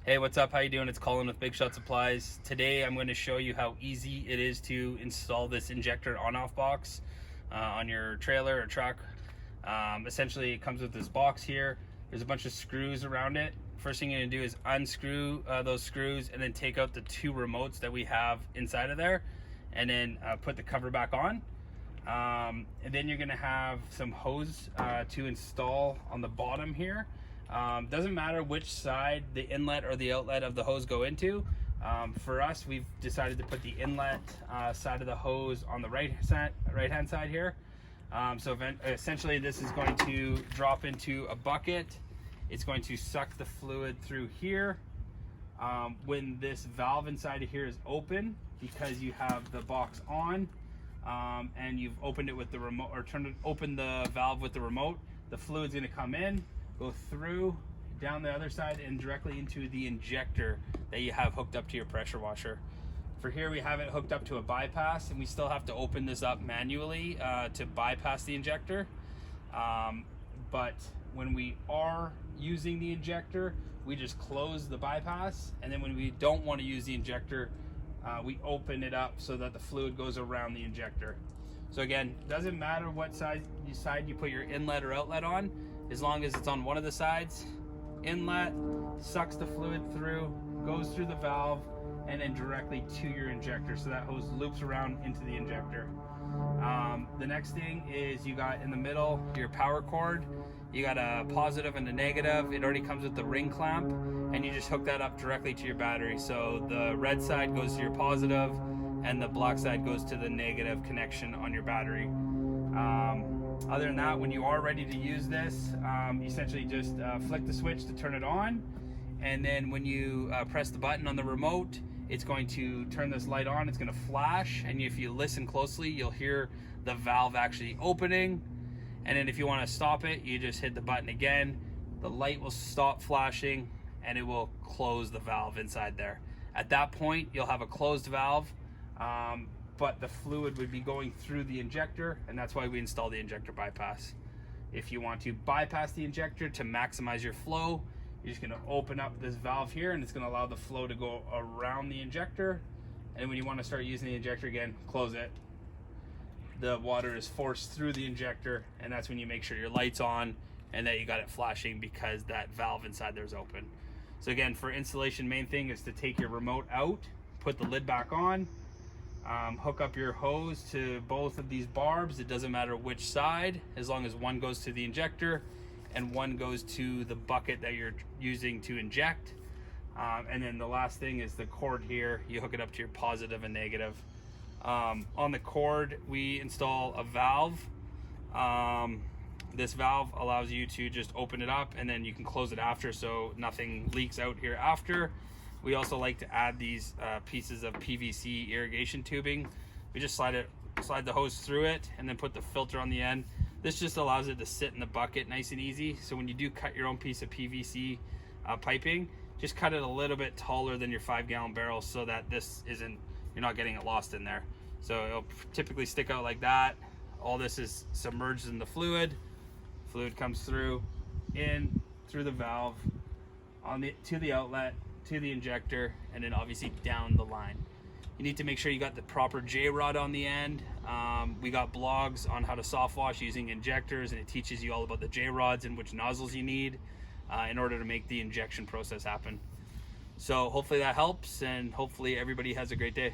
Hey, what's up? How you doing? It's Colin with Big Shot Supplies. Today I'm going to show you how easy it is to install this injector on-off box on your trailer or truck. Essentially, it comes with this box here. There's a bunch of screws around it. First thing you're going to do is unscrew those screws and then take out the two remotes that we have inside of there, and then put the cover back on. And then you're going to have some hose to install on the bottom here. Doesn't matter which side the inlet or the outlet of the hose go into. For us, we've decided to put the inlet side of the hose on the right hand side here. So essentially this is going to drop into a bucket. It's going to suck the fluid through here. When this valve inside of here is open, because you have the box on and you've opened it with the remote, or open the valve with the remote, the fluid's going to come in, go through, down the other side, and directly into the injector that you have hooked up to your pressure washer. For here, we have it hooked up to a bypass, and we still have to open this up manually to bypass the injector. But when we are using the injector, we just close the bypass, and then when we don't want to use the injector, we open it up so that the fluid goes around the injector. So again, doesn't matter what side you put your inlet or outlet on, as long as it's on one of the sides. Inlet sucks the fluid through, goes through the valve, and then directly to your injector. So that hose loops around into the injector. The next thing is you got in the middle your power cord. You got a positive and a negative. It already comes with the ring clamp, and you just hook that up directly to your battery. So the red side goes to your positive, and the black side goes to the negative connection on your battery. Other than that, when you are ready to use this, you essentially just flick the switch to turn it on, and then when you press the button on the remote, it's going to turn this light on. It's going to flash, and if you listen closely, you'll hear the valve actually opening. And then if you want to stop it, you just hit the button again. The light will stop flashing, and it will close the valve inside there. At that point, you'll have a closed valve, but the fluid would be going through the injector, and that's why we install the injector bypass. If you want to bypass the injector to maximize your flow, you're just going to open up this valve here, and it's going to allow the flow to go around the injector. And when you want to start using the injector again, close it. The water is forced through the injector, and that's when you make sure your light's on and that you got it flashing, because that valve inside there is open. So again, for installation, main thing is to take your remote out, put the lid back on, hook up your hose to both of these barbs. It doesn't matter which side, as long as one goes to the injector and one goes to the bucket that you're using to inject. And then the last thing is the cord here. You hook it up to your positive and negative. On the cord, we install a valve. This valve allows you to just open it up, and then you can close it after, so nothing leaks out here after. We also like to add these pieces of PVC irrigation tubing. We just slide the hose through it, and then put the filter on the end. This just allows it to sit in the bucket nice and easy. So when you do cut your own piece of PVC piping, just cut it a little bit taller than your 5-gallon barrel, so that you're not getting it lost in there. So it'll typically stick out like that. All this is submerged in the fluid. Fluid comes through the valve to the outlet, to the injector, and then obviously down the line. You need to make sure you got the proper J-rod on the end. We got blogs on how to soft wash using injectors, and it teaches you all about the J-rods and which nozzles you need in order to make the injection process happen. So hopefully that helps, and hopefully everybody has a great day.